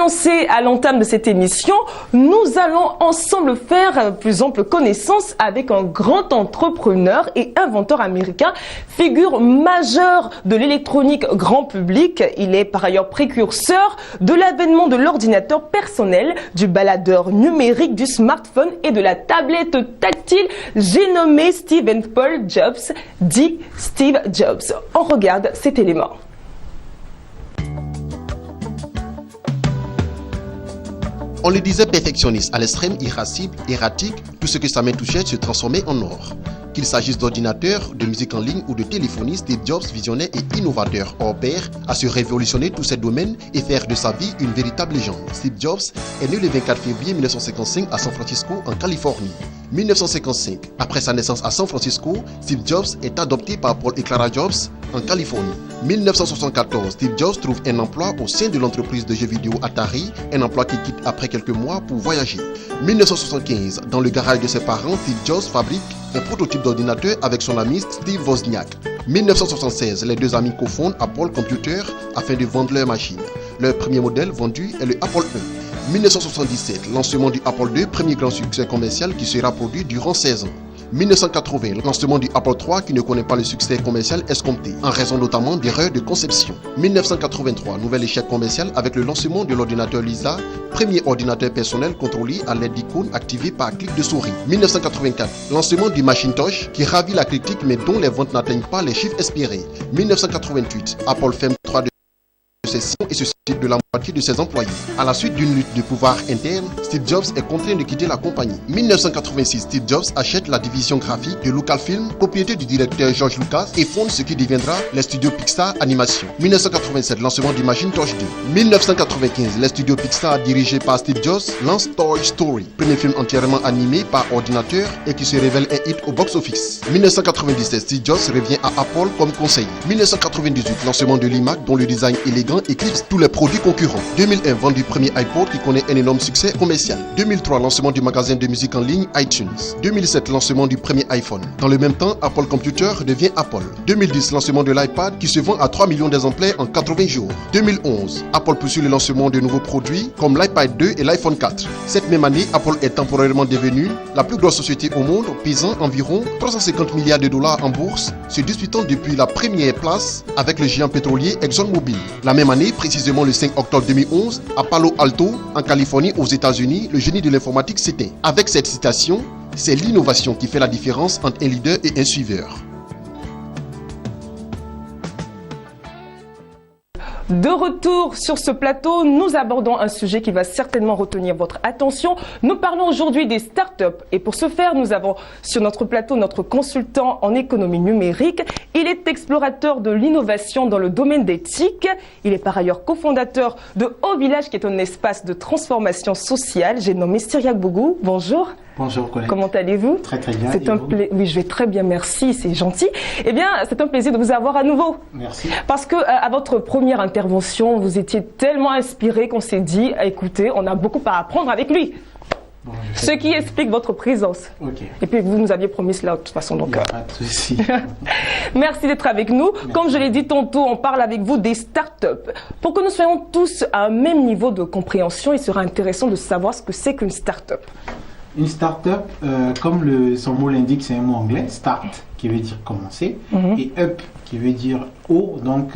annoncé à l'entame de cette émission, nous allons ensemble faire plus ample connaissance avec un grand entrepreneur et inventeur américain, figure majeure de l'électronique grand public. Il est par ailleurs précurseur de l'avènement de l'ordinateur personnel, du baladeur numérique, du smartphone et de la tablette tactile. J'ai nommé Stephen Paul Jobs, dit Steve Jobs. On regarde cet élément. On le disait perfectionniste à l'extrême, irascible, erratique, tout ce que sa main touchait se transformait en or. Qu'il s'agisse d'ordinateurs, de musique en ligne ou de téléphonie, Steve Jobs, visionnaire et innovateur hors pair, a su révolutionner tous ces domaines et faire de sa vie une véritable légende. Steve Jobs est né le 24 février 1955 à San Francisco, en Californie. 1955. Après sa naissance à San Francisco, Steve Jobs est adopté par Paul et Clara Jobs en Californie. 1974. Steve Jobs trouve un emploi au sein de l'entreprise de jeux vidéo Atari, un emploi qu'il quitte après quelques mois pour voyager. 1975. Dans le garage de ses parents, Steve Jobs fabrique un prototype d'ordinateur avec son ami Steve Wozniak. 1976, les deux amis cofondent Apple Computer afin de vendre leur machine. Leur premier modèle vendu est le Apple I. 1977, lancement du Apple II, premier grand succès commercial qui sera produit durant 16 ans. 1980, lancement du Apple III qui ne connaît pas le succès commercial escompté, en raison notamment d'erreurs de conception. 1983, nouvel échec commercial avec le lancement de l'ordinateur Lisa, premier ordinateur personnel contrôlé à l'aide d'icônes activées par clic de souris. 1984, lancement du Macintosh qui ravit la critique mais dont les ventes n'atteignent pas les chiffres espérés. 1988, Apple ferme 3 de ses sites et se cite de la moitié de ses employés. À la suite d'une lutte de pouvoir interne, Steve Jobs est contraint de quitter la compagnie. 1986, Steve Jobs achète la division graphique de Lucasfilm, propriété du directeur George Lucas, et fonde ce qui deviendra les studios Pixar Animation. 1987, lancement du Macintosh 2. 1995, les studios Pixar dirigés par Steve Jobs lancent Toy Story, premier film entièrement animé par ordinateur et qui se révèle un hit au box-office. 1997, Steve Jobs revient à Apple comme conseiller. 1998, lancement de l'iMac dont le design élégant éclipse tous les produits concurrents. 2001, vente du premier iPod qui connaît un énorme succès commercial. 2003, lancement du magasin de musique en ligne iTunes. 2007, lancement du premier iPhone. Dans le même temps, Apple Computer devient Apple. 2010, lancement de l'iPad qui se vend à 3 millions d'exemplaires en 80 jours. 2011, Apple poursuit le lancement de nouveaux produits comme l'iPad 2 et l'iPhone 4. Cette même année, Apple est temporairement devenue la plus grosse société au monde, pesant environ 350 milliards de dollars en bourse, se disputant depuis la première place avec le géant pétrolier ExxonMobil. La même année, précisément le 5 octobre 2011, à Palo Alto, en Californie, aux États-Unis, le génie de l'informatique s'éteint. Avec cette citation, c'est l'innovation qui fait la différence entre un leader et un suiveur. De retour sur ce plateau, nous abordons un sujet qui va certainement retenir votre attention. Nous parlons aujourd'hui des startups et pour ce faire, nous avons sur notre plateau notre consultant en économie numérique. Il est explorateur de l'innovation dans le domaine des TIC. Il est par ailleurs cofondateur de Haut Village qui est un espace de transformation sociale. J'ai nommé Cyriaque Bougou. Bonjour. Bonjour Colette. Comment allez-vous? Très très bien. Oui, je vais très bien, merci, c'est gentil. Eh bien, c'est un plaisir de vous avoir à nouveau. Merci. Parce que à votre première intervention, vous étiez tellement inspiré qu'on s'est dit, écoutez, on a beaucoup à apprendre avec lui. Bon, ce qui explique votre présence. Okay. Et puis vous nous aviez promis cela de toute façon. Donc, pas de souci. Merci d'être avec nous. Merci. Comme je l'ai dit tantôt, on parle avec vous des startups. Pour que nous soyons tous à un même niveau de compréhension, il sera intéressant de savoir ce que c'est qu'une startup. Une start-up, comme son mot l'indique, c'est un mot anglais, start, qui veut dire commencer, et up, qui veut dire haut. Donc,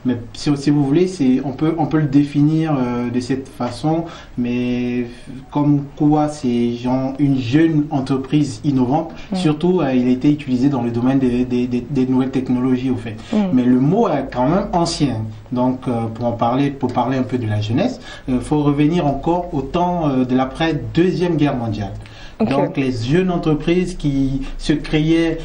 mais si vous voulez, on peut le définir de cette façon, mais comme quoi c'est une jeune entreprise innovante. Surtout, il a été utilisé dans le domaine des nouvelles technologies, au fait. Mais le mot est quand même ancien. Donc, pour parler un peu de la jeunesse, il faut revenir encore au temps de l'après-deuxième guerre mondiale. Okay. Donc les jeunes entreprises qui se créaient,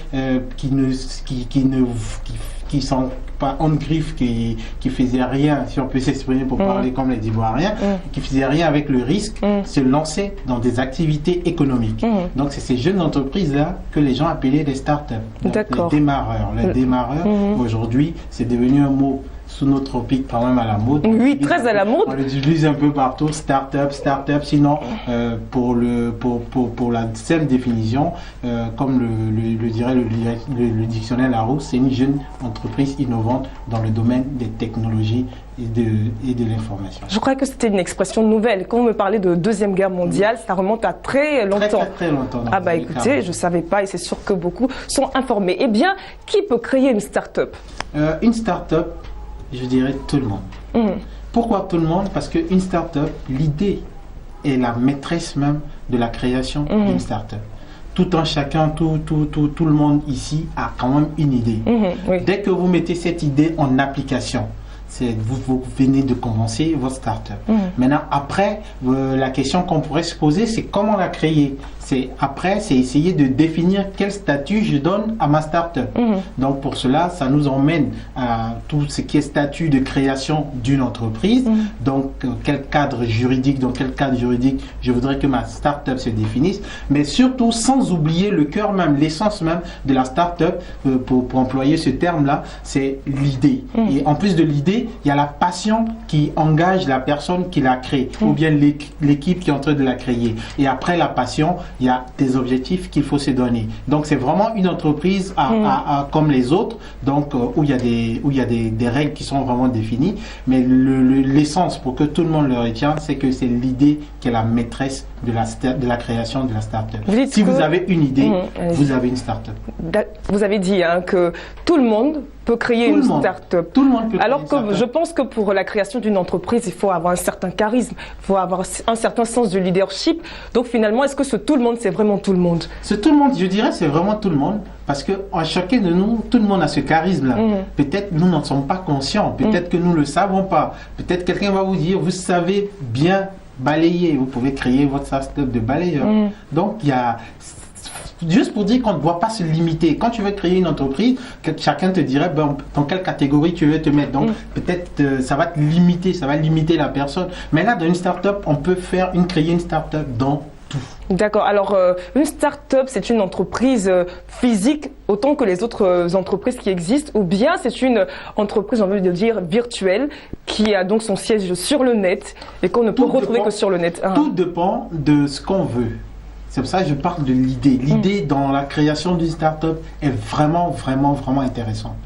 qui sont pas en griffe, qui faisaient rien, si on peut s'exprimer pour parler comme les Ivoiriens, qui faisaient rien avec le risque, se lançaient dans des activités économiques. Donc c'est ces jeunes entreprises-là que les gens appelaient des startups. Donc, les démarreurs. Les démarreurs, aujourd'hui, c'est devenu un mot sous notre tropique quand même à la mode. Oui, très à la mode. On l'utilise un peu partout, start-up. Sinon, pour la simple définition, comme le dirait le dictionnaire Larousse, c'est une jeune entreprise innovante monde dans le domaine des technologies et de l'information. Je crois que c'était une expression nouvelle. Quand on me parlait de Deuxième Guerre mondiale, ça remonte à très longtemps. Très longtemps. Ah bah écoutez, je ne savais pas et c'est sûr que beaucoup sont informés. Eh bien, qui peut créer une start-up? Une start-up, je dirais tout le monde. Pourquoi tout le monde? Parce qu'une start-up, l'idée est la maîtresse même de la création d'une start-up. Tout le monde ici a quand même une idée. Oui. Dès que vous mettez cette idée en application, vous venez de commencer votre start-up. Maintenant, après, la question qu'on pourrait se poser, c'est comment la créer. Après, c'est essayer de définir quel statut je donne à ma start-up. Donc, pour cela, ça nous emmène à tout ce qui est statut de création d'une entreprise. Donc, dans quel cadre juridique je voudrais que ma start-up se définisse. Mais surtout, sans oublier le cœur même, l'essence même de la start-up, pour employer ce terme-là, c'est l'idée. Et en plus de l'idée, il y a la passion qui engage la personne qui l'a créée, ou bien l'équipe qui est en train de la créer. Et après la passion, il y a des objectifs qu'il faut se donner. Donc c'est vraiment une entreprise comme les autres, donc où il y a des règles qui sont vraiment définies. Mais l'essence, pour que tout le monde le retienne, c'est que c'est l'idée qui est la maîtresse de la création de la start-up. Si vous avez une idée, vous avez une start-up. Vous avez dit que tout le monde peut créer une start-up. Tout le monde peut créer Alors une que start-up. je pense que pour la création d'une entreprise, il faut avoir un certain charisme, il faut avoir un certain sens de leadership. Donc finalement, est-ce que ce tout le monde, c'est vraiment tout le monde? Ce tout le monde, je dirais, c'est vraiment tout le monde. Parce que chacun de nous, tout le monde a ce charisme-là. Peut-être nous n'en sommes pas conscients. Peut-être que nous ne le savons pas. Peut-être quelqu'un va vous dire, vous savez bien balayer. Vous pouvez créer votre start-up de balayeur. Donc, il y a... Juste pour dire qu'on ne doit pas se limiter. Quand tu veux créer une entreprise, chacun te dirait dans quelle catégorie tu veux te mettre. Donc peut-être ça va te limiter, ça va limiter la personne. Mais là, dans une start-up, on peut créer une start-up dans tout. D'accord. Alors, une start-up, c'est une entreprise physique autant que les autres entreprises qui existent, ou bien c'est une entreprise, j'ai envie de dire, virtuelle, qui a donc son siège sur le net et qu'on ne peut retrouver que sur le net. Tout dépend de ce qu'on veut. C'est pour ça que je parle de l'idée. L'idée dans la création d'une start-up est vraiment, vraiment, vraiment intéressante.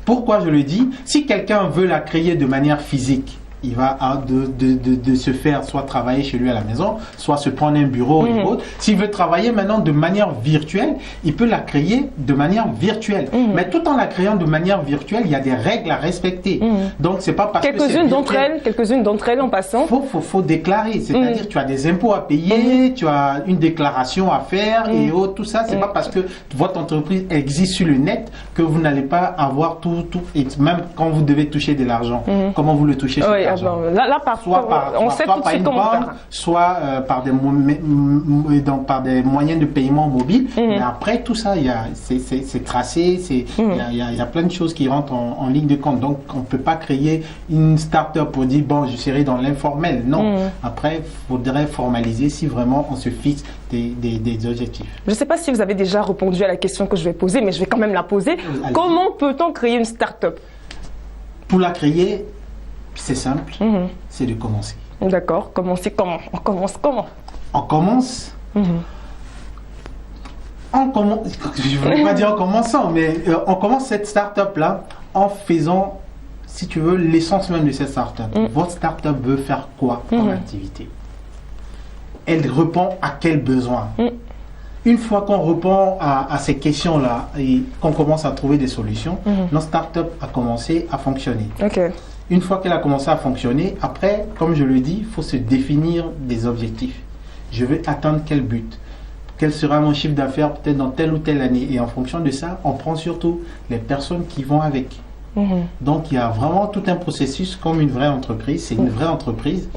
Pourquoi je le dis? Si quelqu'un veut la créer de manière physique, il va de se faire soit travailler chez lui à la maison, soit se prendre un bureau et autres. S'il veut travailler maintenant de manière virtuelle, il peut la créer de manière virtuelle. Mais tout en la créant de manière virtuelle, il y a des règles à respecter. Donc c'est pas parce que quelques-unes d'entre elles en passant. Faut déclarer, c'est-à-dire tu as des impôts à payer, tu as une déclaration à faire et autres. Tout ça, c'est pas parce que votre entreprise existe sur le net que vous n'allez pas avoir tout. Et même quand vous devez toucher de l'argent, comment vous le touchez sur l'argent? Là, on sait tout de suite comment faire. Soit par des moyens de paiement mobile. Mais après, tout ça, c'est tracé. Il y a plein de choses qui rentrent en ligne de compte. Donc, on ne peut pas créer une start-up pour dire, bon, je serai dans l'informel. Non. Après, il faudrait formaliser si vraiment on se fixe des objectifs. Je ne sais pas si vous avez déjà répondu à la question que je vais poser, mais je vais quand même la poser. Comment peut-on créer une start-up? Pour la créer, c'est simple, c'est de commencer. D'accord, commencer comment? On commence comment? On commence... je ne voulais pas dire en commençant, mais on commence cette start-up-là en faisant, si tu veux, l'essence même de cette start-up. Votre start-up veut faire quoi comme activité? Elle répond à quel besoin? Une fois qu'on répond à ces questions-là et qu'on commence à trouver des solutions, notre start-up a commencé à fonctionner. Une fois qu'elle a commencé à fonctionner, après, comme je le dis, il faut se définir des objectifs. Je veux atteindre quel but? Quel sera mon chiffre d'affaires peut-être dans telle ou telle année? Et en fonction de ça, on prend surtout les personnes qui vont avec. Donc, il y a vraiment tout un processus comme une vraie entreprise. C'est une vraie entreprise.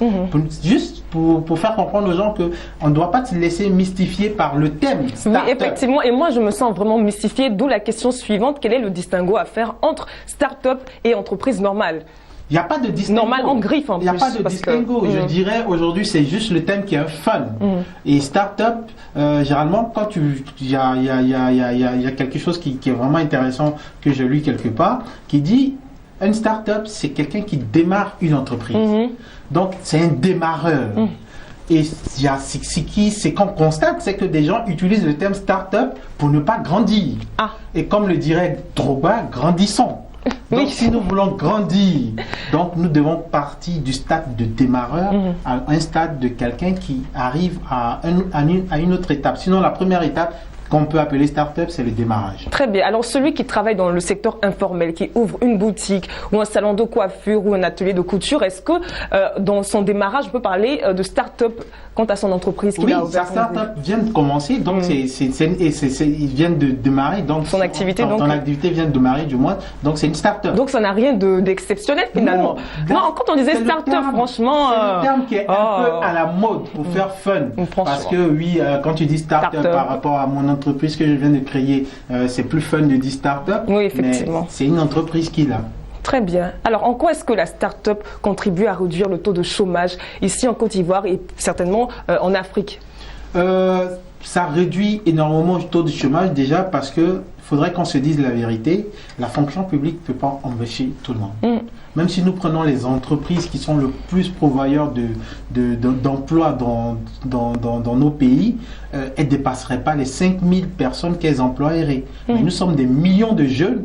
Juste pour faire comprendre aux gens qu'on ne doit pas se laisser mystifier par le thème start-up. Oui, effectivement. Et moi, je me sens vraiment mystifiée. D'où la question suivante. Quel est le distinguo à faire entre start-up et entreprise normale? Il n'y a pas de distinguo. Normal en griffe en plus. Il n'y a pas de distinguo. Je dirais aujourd'hui, c'est juste le thème qui est un fun. Et start-up, généralement, quand il y a quelque chose qui est vraiment intéressant que je lis quelque part, qui dit une start-up, c'est quelqu'un qui démarre une entreprise. Donc, c'est un démarreur. Et ce qu'on constate, c'est que des gens utilisent le terme start-up pour ne pas grandir. Et comme le dirait Drogba, grandissons. Donc, Oui. si nous voulons grandir, donc nous devons partir du stade de démarreur à un stade de quelqu'un qui arrive à une autre étape. Sinon, la première étape qu'on peut appeler start-up, c'est le démarrage. Très bien. Alors, celui qui travaille dans le secteur informel, qui ouvre une boutique ou un salon de coiffure ou un atelier de couture, est-ce que dans son démarrage, on peut parler de start-up quant à son entreprise qu'il Oui, a ouvert? sa start-up vient de commencer, donc il vient de démarrer. Donc Son activité, ton donc. activité vient de démarrer, du moins. Donc, c'est une start-up. Donc, ça n'a rien d'exceptionnel finalement. Non, quand on disait c'est le start-up, terme- franchement. C'est le terme qui est un oh. peu à la mode pour faire fun. Franchement. Parce que oui, quand tu dis start-up Start-up. par rapport à mon entreprise que je viens de créer, c'est plus fun de dire start-up. Oui, effectivement. Mais c'est une entreprise qui l'a. Très bien. Alors, en quoi est-ce que la start-up contribue à réduire le taux de chômage ici en Côte d'Ivoire et certainement en Afrique? Ça réduit énormément le taux de chômage déjà parce que faudrait qu'on se dise la vérité, la fonction publique ne peut pas embaucher tout le monde. Même si nous prenons les entreprises qui sont le plus pourvoyeurs d'emplois dans nos pays, elles ne dépasseraient pas les 5000 personnes qu'elles emploieraient. Mais nous sommes des millions de jeunes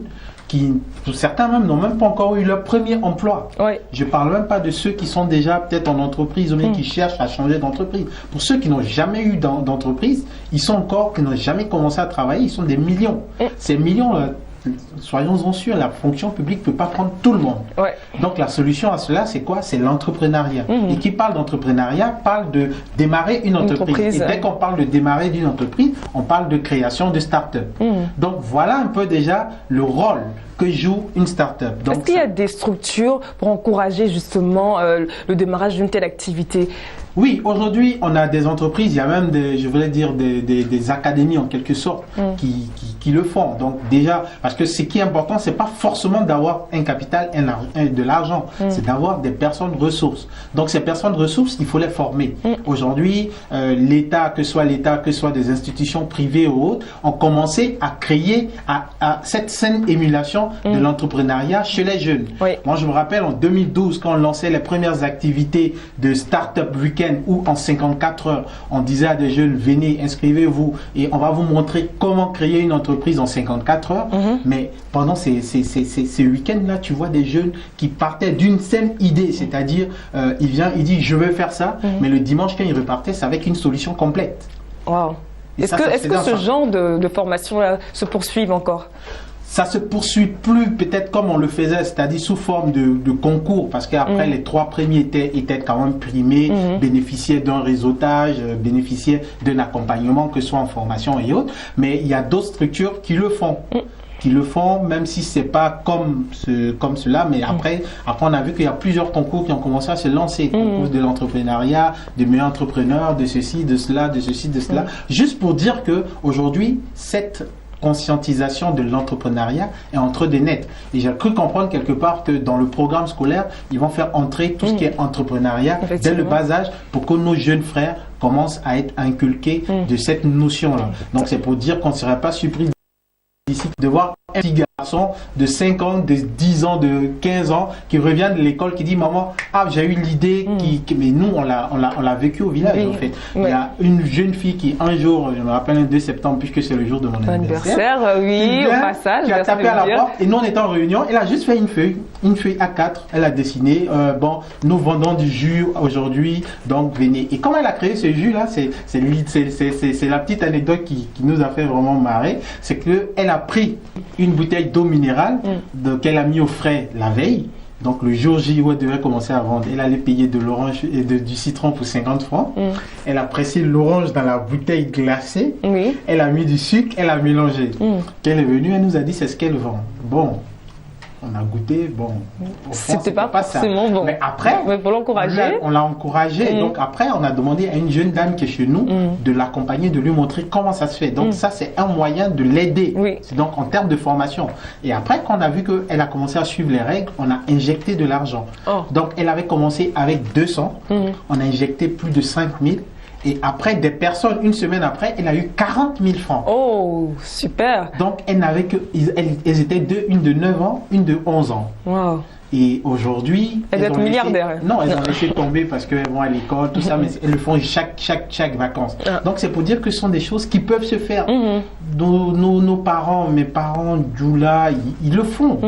qui, pour certains même, n'ont même pas encore eu leur premier emploi. Oui. Je ne parle même pas de ceux qui sont déjà peut-être en entreprise ou bien qui cherchent à changer d'entreprise. Pour ceux qui n'ont jamais eu d'entreprise, ils sont encore, qui n'ont jamais commencé à travailler, ils sont des millions. Ces millions, soyons-en sûrs, la fonction publique ne peut pas prendre tout le monde. Ouais. Donc la solution à cela, c'est quoi? C'est l'entrepreneuriat. Et qui parle d'entrepreneuriat parle de démarrer une entreprise. Et dès qu'on parle de démarrer d'une entreprise, on parle de création de start-up. Donc voilà un peu déjà le rôle que joue une start-up. Est-ce qu'il y a des structures pour encourager justement le démarrage d'une telle activité? Oui, aujourd'hui, on a des entreprises, il y a même je voulais dire des académies en quelque sorte qui le font. Donc déjà, parce que ce qui est important, c'est pas forcément d'avoir un capital, de l'argent, c'est d'avoir des personnes ressources. Donc ces personnes ressources, il faut les former. Aujourd'hui, l'État, que ce soit des institutions privées ou autres, ont commencé à créer à cette saine émulation de l'entrepreneuriat chez les jeunes. Oui. Moi, je me rappelle en 2012, quand on lançait les premières activités de start-up week-end, où en 54 heures, on disait à des jeunes, venez, inscrivez-vous et on va vous montrer comment créer une entreprise en 54 heures. Mais pendant ces week-ends-là, tu vois des jeunes qui partaient d'une seule idée, c'est-à-dire, il dit, je veux faire ça, mais le dimanche, quand il repartait, c'est avec une solution complète. Wow. Est-ce que ce genre de formation se poursuivent encore? Ça se poursuit plus peut-être comme on le faisait, c'est-à-dire sous forme de concours, parce qu'après les 3 premiers étaient quand même primés, bénéficiaient d'un réseautage, bénéficiaient d'un accompagnement, que ce soit en formation et autres. Mais il y a d'autres structures qui le font. Qui le font, même si c'est pas comme cela, mais après on a vu qu'il y a plusieurs concours qui ont commencé à se lancer, concours de l'entrepreneuriat, de meilleurs entrepreneurs, de ceci, de cela, de ceci, de cela, juste pour dire que aujourd'hui cette conscientisation de l'entrepreneuriat est en train de naître. Et j'ai cru comprendre quelque part que dans le programme scolaire, ils vont faire entrer tout ce qui est entrepreneuriat dès le bas âge pour que nos jeunes frères commencent à être inculqués de cette notion-là. Donc c'est pour dire qu'on ne serait pas surpris ici de voir un petit garçon de 5 ans, de 10 ans, de 15 ans qui revient de l'école qui dit maman, j'ai eu l'idée mais nous on l'a vécu au village en fait. Il y a une jeune fille qui un jour, je me rappelle le 2 septembre puisque c'est le jour de mon anniversaire, oui, au passage, qui a tapé à la porte et nous on était en réunion, elle a juste fait une feuille A4, elle a dessiné nous vendons du jus aujourd'hui, donc venez. Et comment elle a créé ce jus là, c'est la petite anecdote qui nous a fait vraiment marrer, c'est que elle a pris une bouteille d'eau minérale qu'elle a mis au frais la veille. Donc le jour J où elle devait commencer à vendre, elle allait payer de l'orange et du citron pour 50 francs. Elle a pressé l'orange dans la bouteille glacée. Elle a mis du sucre, elle a mélangé. Quand elle est venue, elle nous a dit c'est ce qu'elle vend. Bon, on a goûté, c'était pas forcément bon. Mais après, pour l'encourager, on l'a encouragé. Donc après, on a demandé à une jeune dame qui est chez nous de l'accompagner, de lui montrer comment ça se fait. Donc ça, c'est un moyen de l'aider. C'est donc en termes de formation. Et après, quand on a vu qu'elle a commencé à suivre les règles, on a injecté de l'argent. Donc elle avait commencé avec 200. On a injecté plus de 5000. Et après, des personnes, une semaine après, elle a eu 40 000 francs. Oh, super. Donc, elle n'avait que... Elles étaient deux, une de 9 ans, une de 11 ans. Wow. Et aujourd'hui, elles doivent être milliardaires. Non, elles ont laissé tomber parce qu'elles vont à l'école, tout ça, mais elles le font chaque vacances. Donc c'est pour dire que ce sont des choses qui peuvent se faire. Nos parents, mes parents, Djoula, ils le font.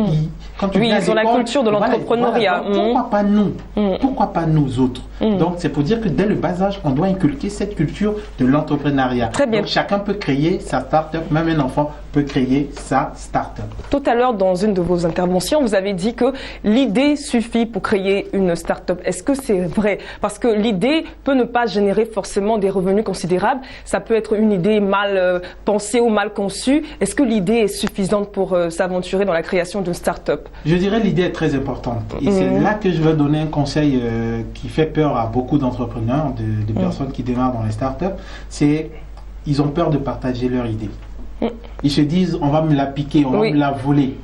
Quand tu ils ont la culture de l'entrepreneuriat. Pourquoi pas nous? Pourquoi pas nous autres? Donc c'est pour dire que dès le bas âge, on doit inculquer cette culture de l'entrepreneuriat. Très bien. Donc chacun peut créer sa start-up, même un enfant peut créer sa start-up. Tout à l'heure, dans une de vos interventions, vous avez dit que l'idée suffit pour créer une start-up. Est-ce que c'est vrai? Parce que l'idée peut ne pas générer forcément des revenus considérables. Ça peut être une idée mal pensée ou mal conçue. Est-ce que l'idée est suffisante pour s'aventurer dans la création d'une start-up? Je dirais que l'idée est très importante. Et c'est là que je veux donner un conseil qui fait peur à beaucoup d'entrepreneurs, de personnes qui démarrent dans les start-up. C'est ils ont peur de partager leur idée. Ils se disent, on va me la piquer, on va me la voler.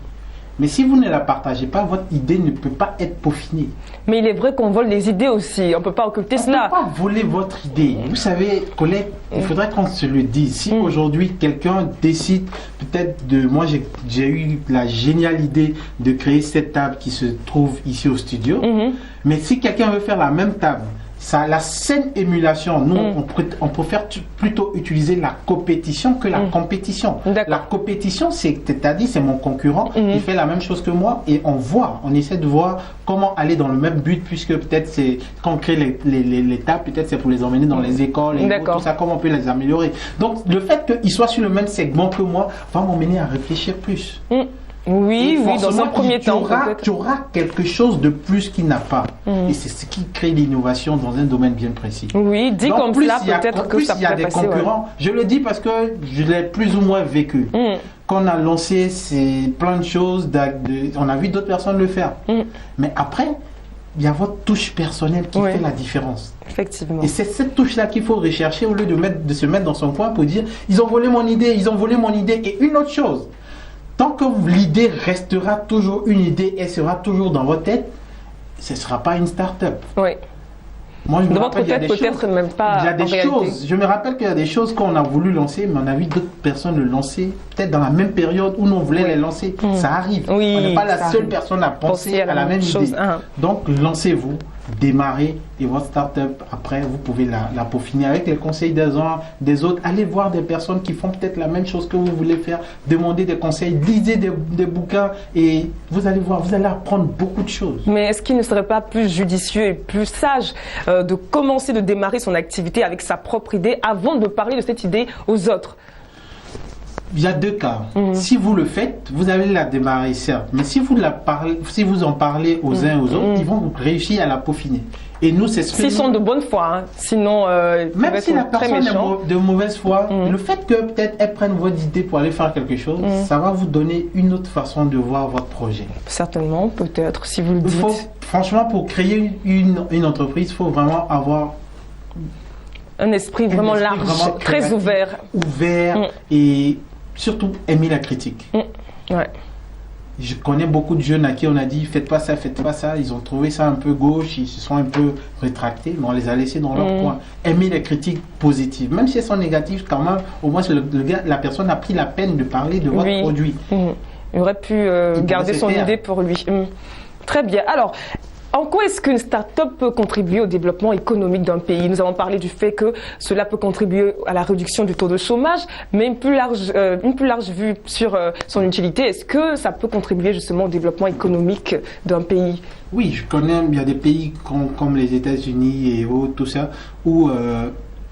Mais si vous ne la partagez pas, votre idée ne peut pas être peaufinée. Mais il est vrai qu'on vole des idées aussi. On ne peut pas occulter cela. On ne peut pas voler votre idée. Vous savez, Colette, il faudrait qu'on se le dise. Si aujourd'hui, quelqu'un décide peut-être de... Moi, j'ai eu la géniale idée de créer cette table qui se trouve ici au studio. Mais si quelqu'un veut faire la même table, la saine émulation, nous, on préfère plutôt utiliser la compétition que la compétition. La compétition, c'est-à-dire c'est mon concurrent, il fait la même chose que moi et on essaie de voir comment aller dans le même but, puisque peut-être c'est quand on crée les tables, peut-être c'est pour les emmener dans les écoles et tout ça, comment on peut les améliorer. Donc le fait qu'il soit sur le même segment que moi va m'emmener à réfléchir plus. Oui, dans un premier temps. Tu auras quelque chose de plus qu'il n'a pas. Et c'est ce qui crée l'innovation dans un domaine bien précis. Oui, dit comme cela, peut-être que ça pourrait passer. Plus il y a des concurrents, je le dis parce que je l'ai plus ou moins vécu. Quand on a lancé plein de choses, on a vu d'autres personnes le faire. Mais après, il y a votre touche personnelle qui fait la différence. Effectivement. Et c'est cette touche-là qu'il faut rechercher au lieu de se mettre dans son coin pour dire « ils ont volé mon idée, ils ont volé mon idée ». Et une autre chose, tant que l'idée restera toujours une idée et sera toujours dans votre tête, ce ne sera pas une start-up. Oui. Moi, je me dans votre tête, peut-être même pas. Il y a des choses. Je me rappelle qu'il y a des choses qu'on a voulu lancer, mais on a vu d'autres personnes le lancer, peut-être dans la même période où nous on voulait les lancer. Ça arrive. On n'est pas la seule personne à penser à la même idée. Donc, lancez-vous, démarrez et votre start-up, après, vous pouvez la peaufiner avec les conseils des uns, des autres. Allez voir des personnes qui font peut-être la même chose que vous voulez faire. Demandez des conseils, lisez des bouquins et vous allez voir, vous allez apprendre beaucoup de choses. Mais est-ce qu'il ne serait pas plus judicieux et plus sage de commencer, de démarrer son activité avec sa propre idée avant de parler de cette idée aux autres? Il y a deux cas. Si vous le faites, vous allez la démarrer, certes. Mais si vous en parlez aux uns et aux autres, ils vont réussir à la peaufiner. Et nous, c'est ce que s'ils sont de bonne foi, hein. Sinon, même si la personne est de mauvaise foi, le fait que peut-être elle prenne votre idée pour aller faire quelque chose, ça va vous donner une autre façon de voir votre projet. Certainement, peut-être, si vous le dites. Franchement, pour créer une entreprise, il faut vraiment avoir un esprit vraiment large, vraiment très ouvert. Et surtout aimer la critique. Je connais beaucoup de jeunes à qui on a dit faites pas ça, ils ont trouvé ça un peu gauche, ils se sont un peu rétractés, mais on les a laissés dans leur coin. Aimer les critiques positives, même si elles sont négatives, quand même, au moins la personne a pris la peine de parler de votre produit. Il aurait pu garder son idée pour lui. Très bien. Alors, en quoi est-ce qu'une start-up peut contribuer au développement économique d'un pays? Nous avons parlé du fait que cela peut contribuer à la réduction du taux de chômage, mais une plus large vue sur son utilité. Est-ce que ça peut contribuer justement au développement économique d'un pays? Oui, je connais, il y a des pays comme les États-Unis et autres, tout ça, où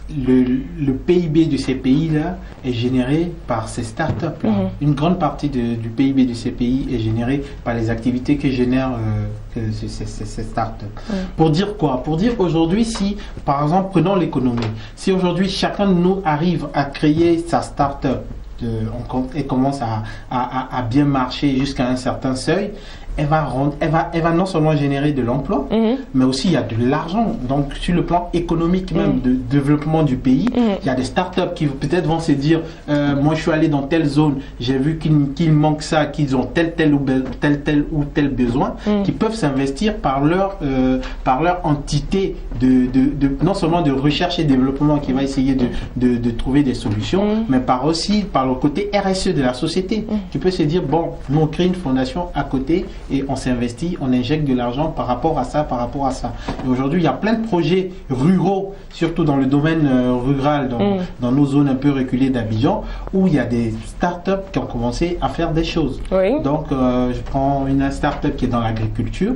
le PIB de ces pays-là est généré par ces startups-là. Une grande partie du PIB de ces pays est généré par les activités que génèrent ces startups. Pour dire quoi? Pour dire aujourd'hui, si, par exemple, prenons l'économie, si aujourd'hui chacun de nous arrive à créer sa startup et commence à bien marcher jusqu'à un certain seuil, elle va non seulement générer de l'emploi, mais aussi il y a de l'argent. Donc sur le plan économique même de développement du pays, il y a des startups qui peut-être vont se dire moi je suis allé dans telle zone, j'ai vu qu'il manque ça, qu'ils ont tel ou tel besoin, qui peuvent s'investir par leur entité non seulement de recherche et développement qui va essayer de trouver des solutions, mais par le côté RSE de la société, qui peut se dire bon, nous on crée une fondation à côté et on s'investit, on injecte de l'argent par rapport à ça, par rapport à ça. Et aujourd'hui, il y a plein de projets ruraux, surtout dans le domaine rural, dans nos zones un peu reculées d'Abidjan, où il y a des startups qui ont commencé à faire des choses. Oui. Donc, je prends une startup qui est dans l'agriculture,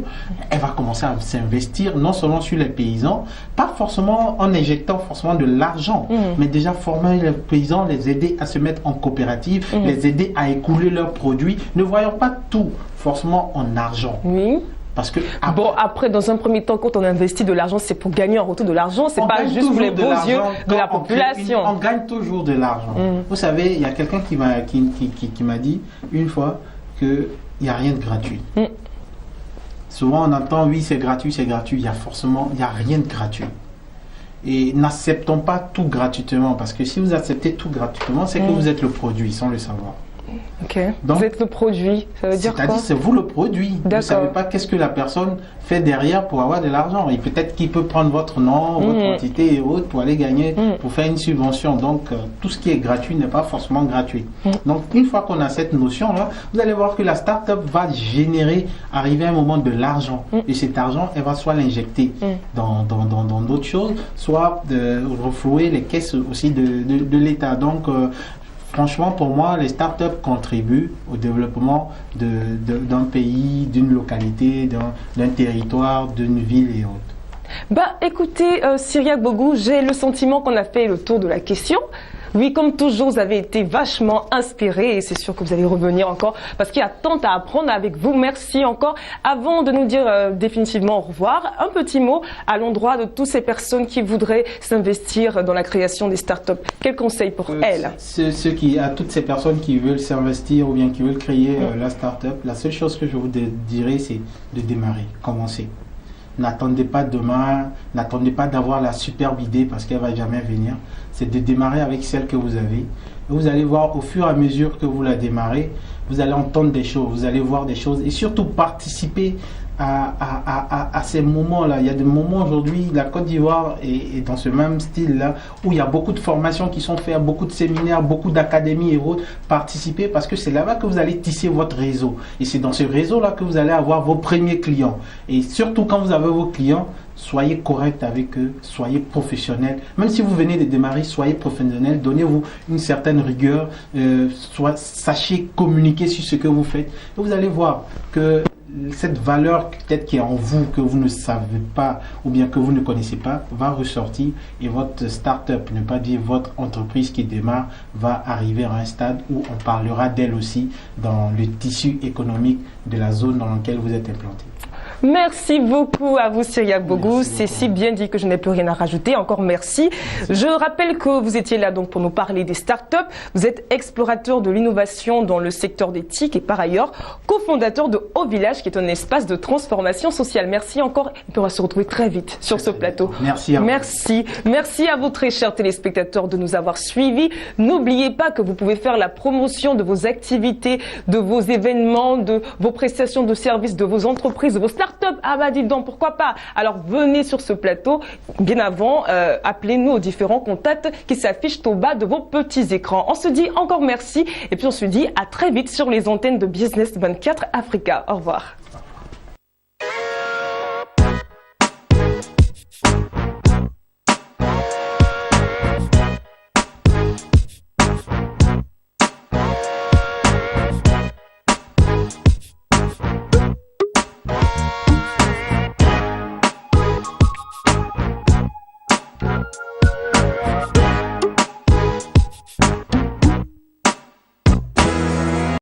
elle va commencer à s'investir non seulement sur les paysans, pas forcément en injectant forcément de l'argent, mais déjà former les paysans, les aider à se mettre en coopérative, les aider à écouler leurs produits. Ne voyons pas tout forcément en argent. Oui. Parce que après, dans un premier temps, quand on investit de l'argent, c'est pour gagner en retour de l'argent. C'est pas juste pour les beaux yeux de la population. On gagne toujours de l'argent. Vous savez, il y a quelqu'un qui m'a dit une fois qu'il n'y a rien de gratuit. Souvent, on entend oui, c'est gratuit, c'est gratuit. Il y a rien de gratuit. Et n'acceptons pas tout gratuitement, parce que si vous acceptez tout gratuitement, c'est que vous êtes le produit sans le savoir. Ok. Donc, vous êtes le produit, ça veut dire quoi? C'est-à-dire c'est vous le produit. Vous ne savez pas qu'est-ce que la personne fait derrière pour avoir de l'argent. Et peut-être qu'il peut prendre votre nom, votre entité et autres pour aller gagner, pour faire une subvention. Donc tout ce qui est gratuit n'est pas forcément gratuit. Donc une fois qu'on a cette notion-là, vous allez voir que la start-up va arriver à un moment de l'argent. Et cet argent, elle va soit l'injecter dans d'autres choses, soit de reflouer les caisses aussi de l'État. Donc franchement, pour moi, les startups contribuent au développement d'un pays, d'une localité, d'un territoire, d'une ville et autres. Écoutez, Cyriaque Bogou, j'ai le sentiment qu'on a fait le tour de la question. Oui, comme toujours, vous avez été vachement inspiré et c'est sûr que vous allez revenir encore parce qu'il y a tant à apprendre avec vous. Merci encore. Avant de nous dire définitivement au revoir, un petit mot à l'endroit de toutes ces personnes qui voudraient s'investir dans la création des startups. Quel conseil pour elles? À toutes ces personnes qui veulent s'investir ou bien qui veulent créer la startup, la seule chose que je vous dirais, c'est de démarrer, commencer. N'attendez pas demain, n'attendez pas d'avoir la superbe idée parce qu'elle ne va jamais venir. C'est de démarrer avec celle que vous avez. Et vous allez voir au fur et à mesure que vous la démarrez, vous allez entendre des choses, vous allez voir des choses et surtout participer à ces moments-là. Il y a des moments aujourd'hui, la Côte d'Ivoire est dans ce même style-là, où il y a beaucoup de formations qui sont faites, beaucoup de séminaires, beaucoup d'académies et autres. Participez parce que c'est là-bas que vous allez tisser votre réseau. Et c'est dans ce réseau-là que vous allez avoir vos premiers clients. Et surtout quand vous avez vos clients, soyez correct avec eux, soyez professionnels. Même si vous venez de démarrer, soyez professionnels, donnez-vous une certaine rigueur, sachez communiquer sur ce que vous faites. Et vous allez voir que cette valeur peut-être qui est en vous, que vous ne savez pas ou bien que vous ne connaissez pas, va ressortir et votre start-up, ne pas dire votre entreprise qui démarre, va arriver à un stade où on parlera d'elle aussi dans le tissu économique de la zone dans laquelle vous êtes implanté. Merci beaucoup à vous, Cyriaque Bogou. C'est si bien dit que je n'ai plus rien à rajouter. Encore merci. Je rappelle que vous étiez là donc pour nous parler des startups. Vous êtes explorateur de l'innovation dans le secteur des TIC et par ailleurs cofondateur de Haut Village qui est un espace de transformation sociale. Merci encore et puis on va se retrouver très vite sur ce plateau. Merci à vous. Merci. Merci à vous très chers téléspectateurs de nous avoir suivis. N'oubliez pas que vous pouvez faire la promotion de vos activités, de vos événements, de vos prestations de services, de vos entreprises, de vos startups. Ah bah dis donc, pourquoi pas? Alors venez sur ce plateau, bien avant, appelez-nous aux différents contacts qui s'affichent au bas de vos petits écrans. On se dit encore merci et puis on se dit à très vite sur les antennes de Business 24 Africa. Au revoir.